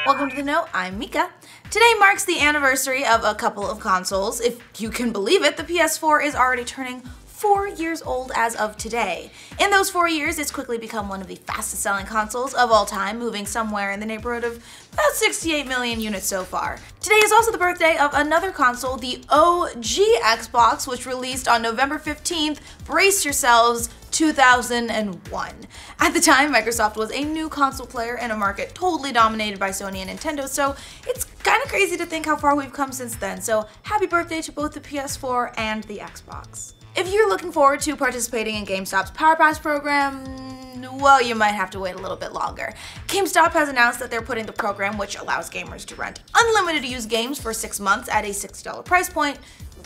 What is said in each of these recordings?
Welcome to The Note, I'm Mica. Today marks the anniversary of a couple of consoles. If you can believe it, the PS4 is already turning 4 years old as of today. In those 4 years, it's quickly become one of the fastest selling consoles of all time, moving somewhere in the neighborhood of about 68 million units so far. Today is also the birthday of another console, the OG Xbox, which released on November 15th. Brace yourselves, 2001. At the time, Microsoft was a new console player in a market totally dominated by Sony and Nintendo, so it's kind of crazy to think how far we've come since then. So happy birthday to both the PS4 and the Xbox. If you're looking forward to participating in GameStop's PowerPass program, well, you might have to wait a little bit longer. GameStop has announced that they're putting the program, which allows gamers to rent unlimited used games for 6 months at a $60 price point,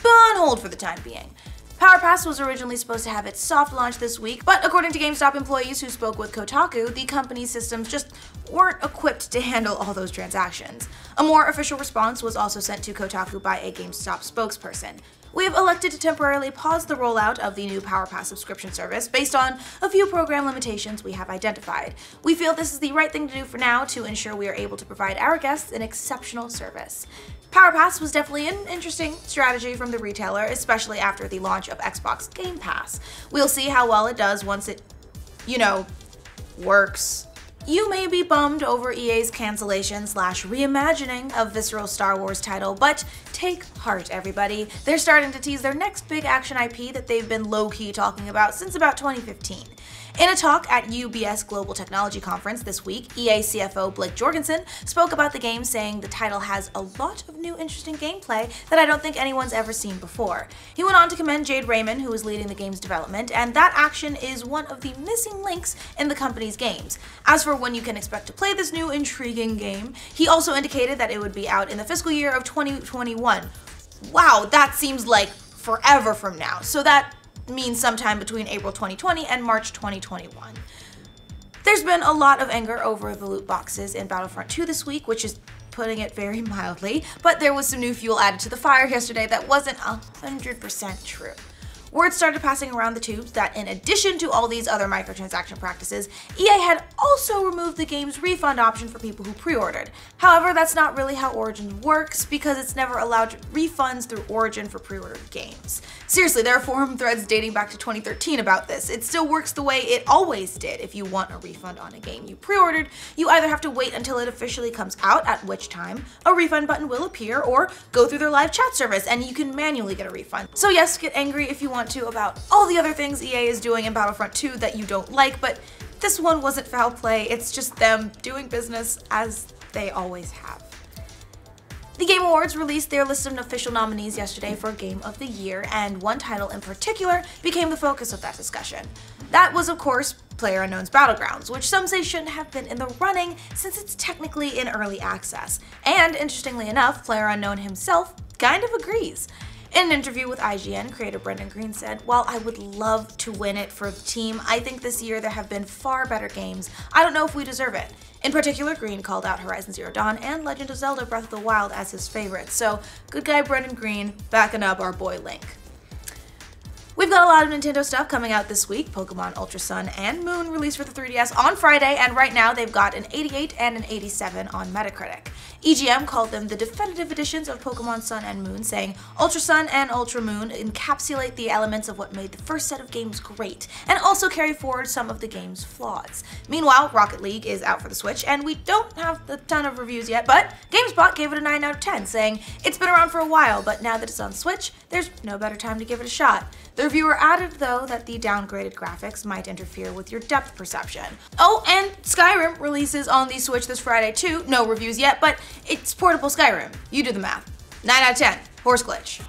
on hold for the time being. PowerPass was originally supposed to have its soft launch this week, but according to GameStop employees who spoke with Kotaku, the company's systems just weren't equipped to handle all those transactions. A more official response was also sent to Kotaku by a GameStop spokesperson. We have elected to temporarily pause the rollout of the new PowerPass subscription service based on a few program limitations we have identified. We feel this is the right thing to do for now to ensure we are able to provide our guests an exceptional service. PowerPass was definitely an interesting strategy from the retailer, especially after the launch of Xbox Game Pass. We'll see how well it does once it, works. You may be bummed over EA's cancellation / reimagining of Visceral's Star Wars title, but take heart, everybody. They're starting to tease their next big action IP that they've been low-key talking about since about 2015. In a talk at UBS Global Technology Conference this week, EA CFO Blake Jorgensen spoke about the game, saying the title has a lot of new interesting gameplay that I don't think anyone's ever seen before. He went on to commend Jade Raymond, who is leading the game's development, and that action is one of the missing links in the company's games. As for when you can expect to play this new intriguing game, he also indicated that it would be out in the fiscal year of 2021. Wow, that seems like forever from now. So that means sometime between April 2020 and March 2021. There's been a lot of anger over the loot boxes in Battlefront 2 this week, which is putting it very mildly, but there was some new fuel added to the fire yesterday that wasn't 100% true. Word started passing around the tubes that in addition to all these other microtransaction practices, EA had also removed the game's refund option for people who pre-ordered. However, that's not really how Origin works, because it's never allowed refunds through Origin for pre-ordered games. Seriously, there are forum threads dating back to 2013 about this. It still works the way it always did. If you want a refund on a game you pre-ordered, you either have to wait until it officially comes out, at which time a refund button will appear, or go through their live chat service and you can manually get a refund. So yes, get angry if you want to about all the other things EA is doing in Battlefront 2 that you don't like, but this one wasn't foul play. It's just them doing business as they always have. The Game Awards released their list of official nominees yesterday for Game of the Year, and one title in particular became the focus of that discussion. That was, of course, PlayerUnknown's Battlegrounds, which some say shouldn't have been in the running since it's technically in early access. And interestingly enough, PlayerUnknown himself kind of agrees. In an interview with IGN, creator Brendan Green said, "While I would love to win it for the team, I think this year there have been far better games. I don't know if we deserve it." In particular, Green called out Horizon Zero Dawn and Legend of Zelda Breath of the Wild as his favorites. So, good guy Brendan Green backing up our boy Link. We've got a lot of Nintendo stuff coming out this week. Pokemon Ultra Sun and Moon released for the 3DS on Friday, and right now they've got an 88 and an 87 on Metacritic. EGM called them the definitive editions of Pokemon Sun and Moon, saying Ultra Sun and Ultra Moon encapsulate the elements of what made the first set of games great, and also carry forward some of the game's flaws. Meanwhile, Rocket League is out for the Switch, and we don't have a ton of reviews yet, but GameSpot gave it a 9 out of 10, saying it's been around for a while, but now that it's on Switch, there's no better time to give it a shot. The reviewer added, though, that the downgraded graphics might interfere with your depth perception. Oh, and Skyrim releases on the Switch this Friday too. No reviews yet, but it's portable Skyrim. You do the math. 9 out of 10. Horse glitch.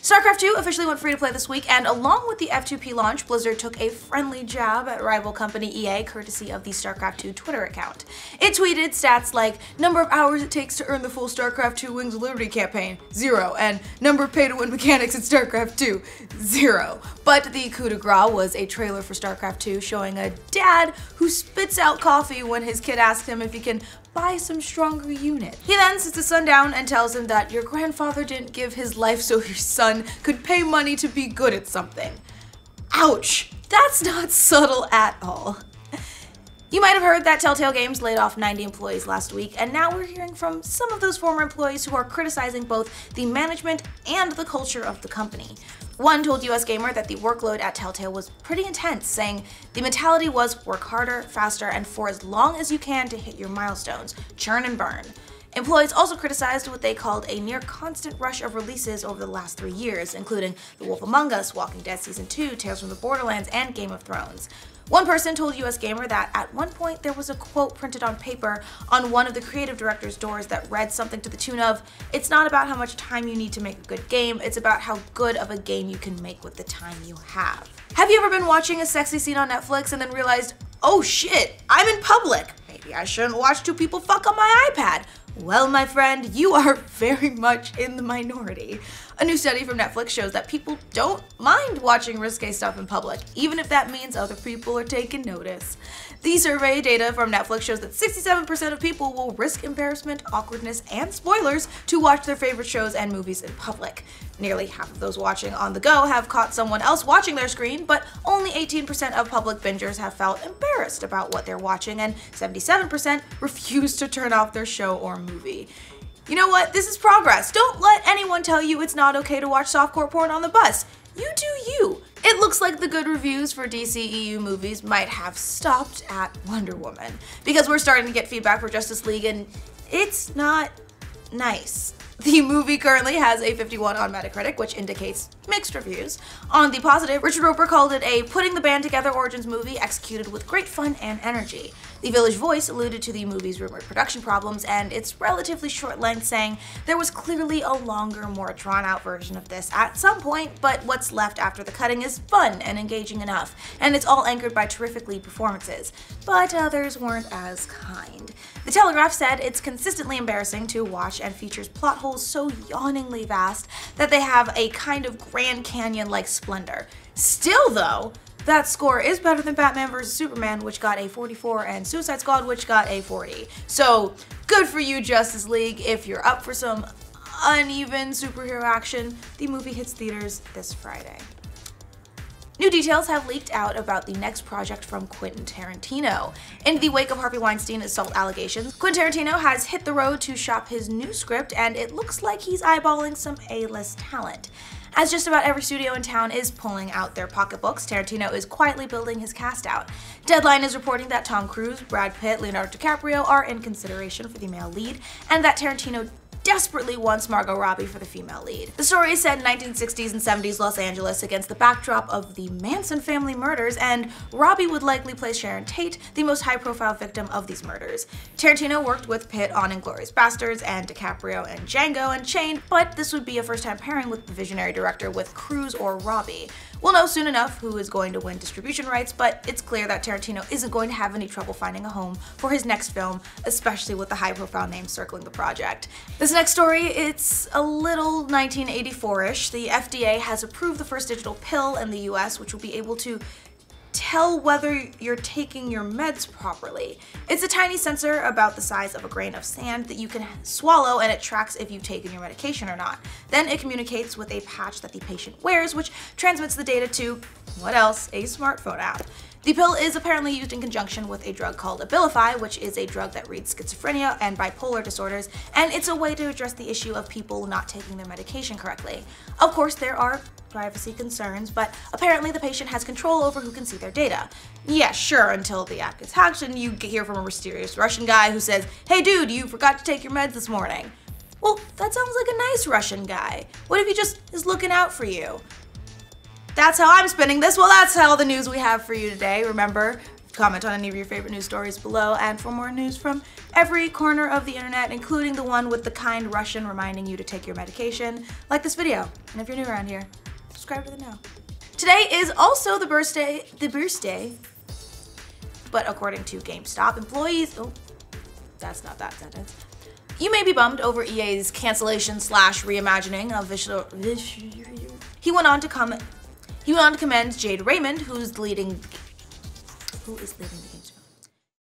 StarCraft 2 officially went free to play this week, and along with the F2P launch, Blizzard took a friendly jab at rival company EA courtesy of the StarCraft 2 Twitter account. It tweeted stats like, number of hours it takes to earn the full StarCraft 2 Wings of Liberty campaign, 0, and number of pay-to-win mechanics in StarCraft 2, 0. But the coup de grace was a trailer for StarCraft 2 showing a dad who spits out coffee when his kid asks him if he can buy some stronger unit. He then sits his son down and tells him that your grandfather didn't give his life so your son could pay money to be good at something. Ouch! That's not subtle at all. You might have heard that Telltale Games laid off 90 employees last week, and now we're hearing from some of those former employees who are criticizing both the management and the culture of the company. One told US Gamer that the workload at Telltale was pretty intense, saying the mentality was work harder, faster, and for as long as you can to hit your milestones, churn and burn. Employees also criticized what they called a near constant rush of releases over the last 3 years, including The Wolf Among Us, Walking Dead Season 2, Tales from the Borderlands, and Game of Thrones. One person told US Gamer that at one point there was a quote printed on paper on one of the creative director's doors that read something to the tune of, "It's not about how much time you need to make a good game, it's about how good of a game you can make with the time you have." Have you ever been watching a sexy scene on Netflix and then realized, oh shit, I'm in public? Maybe I shouldn't watch two people fuck on my iPad. Well, my friend, you are very much in the minority. A new study from Netflix shows that people don't mind watching risque stuff in public, even if that means other people are taking notice. The survey data from Netflix shows that 67% of people will risk embarrassment, awkwardness, and spoilers to watch their favorite shows and movies in public. Nearly half of those watching on the go have caught someone else watching their screen, but only 18% of public bingers have felt embarrassed about what they're watching, and 77% refuse to turn off their show or movie. You know what? This is progress. Don't let anyone tell you it's not okay to watch softcore porn on the bus. You do you. It looks like the good reviews for DCEU movies might have stopped at Wonder Woman, because we're starting to get feedback for Justice League and it's not nice. The movie currently has a 51 on Metacritic, which indicates mixed reviews. On the positive, Richard Roeper called it a putting the band together origins movie executed with great fun and energy. The Village Voice alluded to the movie's rumored production problems and its relatively short length, saying there was clearly a longer, more drawn-out version of this at some point, but what's left after the cutting is fun and engaging enough, and it's all anchored by terrific lead performances. But others weren't as kind. The Telegraph said it's consistently embarrassing to watch and features plot holes so yawningly vast that they have a kind of Grand Canyon-like splendor. Still though, that score is better than Batman vs. Superman, which got a 44, and Suicide Squad, which got a 40. So good for you, Justice League. If you're up for some uneven superhero action, the movie hits theaters this Friday. New details have leaked out about the next project from Quentin Tarantino. In the wake of Harvey Weinstein's assault allegations, Quentin Tarantino has hit the road to shop his new script, and it looks like he's eyeballing some A-list talent. As just about every studio in town is pulling out their pocketbooks, Tarantino is quietly building his cast out. Deadline is reporting that Tom Cruise, Brad Pitt, Leonardo DiCaprio are in consideration for the male lead, and that Tarantino desperately wants Margot Robbie for the female lead. The story is set in 1960s and 70s Los Angeles against the backdrop of the Manson family murders, and Robbie would likely play Sharon Tate, the most high-profile victim of these murders. Tarantino worked with Pitt on Inglourious Basterds and DiCaprio and Django Unchained, but this would be a first-time pairing with the visionary director with Cruise or Robbie. We'll know soon enough who is going to win distribution rights, but it's clear that Tarantino isn't going to have any trouble finding a home for his next film, especially with the high-profile names circling the project. This next story, it's a little 1984-ish. The FDA has approved the first digital pill in the US, which will be able to tell whether you're taking your meds properly. It's a tiny sensor about the size of a grain of sand that you can swallow, and it tracks if you've taken your medication or not. Then it communicates with a patch that the patient wears, which transmits the data to, what else, a smartphone app. The pill is apparently used in conjunction with a drug called Abilify, which is a drug that reads schizophrenia and bipolar disorders, and it's a way to address the issue of people not taking their medication correctly. Of course, there are privacy concerns, but apparently the patient has control over who can see their data. Yeah, sure, until the app gets hacked and you hear from a mysterious Russian guy who says, "Hey dude, you forgot to take your meds this morning." Well, that sounds like a nice Russian guy. What if he just is looking out for you? That's how I'm spinning this. Well, that's all the news we have for you today. Remember, comment on any of your favorite news stories below, and for more news from every corner of the internet, including the one with the kind Russian reminding you to take your medication, like this video. And if you're new around here, subscribe to the know. Today is also the birthday, but according to GameStop, employees, oh, that's not that sentence. You may be bummed over EA's cancellation / reimagining of visual. He went on to commend Jade Raymond, who is leading the game.